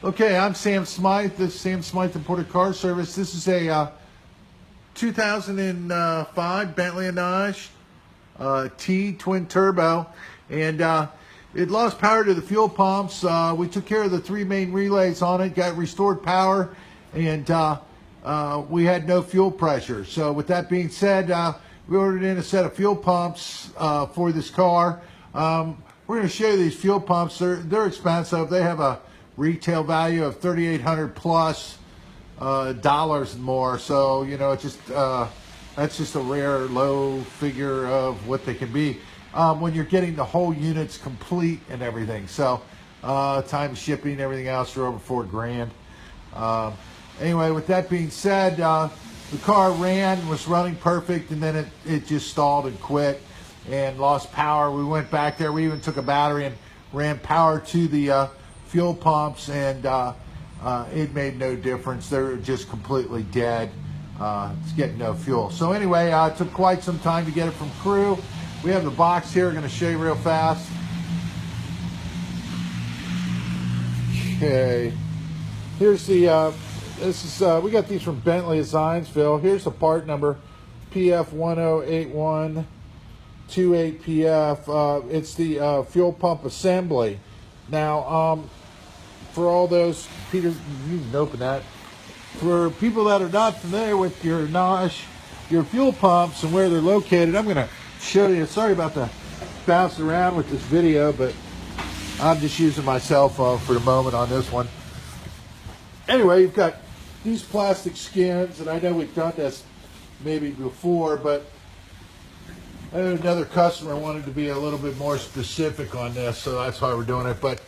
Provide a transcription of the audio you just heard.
Okay, I'm Sam Smyth. This is Sam Smyth Imported Car Service. This is a 2005 Bentley Arnage T twin turbo, and it lost power to the fuel pumps. We took care of the three main relays on it, got restored power, and we had no fuel pressure. So with that being said, we ordered in a set of fuel pumps for this car. We're going to show you these fuel pumps. They're expensive. They have a retail value of $3,800 plus dollars and more. So you know, it's just that's just a rare low figure of what they can be when you're getting the whole units complete and everything. So time shipping, everything else for over $4,000. Anyway, with that being said, the car was running perfect, and then it just stalled and quit and lost power. We went back there. We even took a battery and ran power to the fuel pumps, and it made no difference. They're just completely dead. It's getting no fuel. So anyway, it took quite some time to get it from Crewe. We have the box here. I'm going to show you real fast. Okay, here's the we got these from Bentley at Zionsville. Here's the part number, PF108128PF. It's the fuel pump assembly. Now, for all those, Peter, you can open that. For people that are not familiar with your fuel pumps and where they're located, I'm going to show you. Sorry about the bounce around with this video, but I'm just using my cell phone for the moment on this one. Anyway, you've got these plastic skins, and I know we've done this maybe before, but another customer wanted to be a little bit more specific on this, so that's why we're doing it. But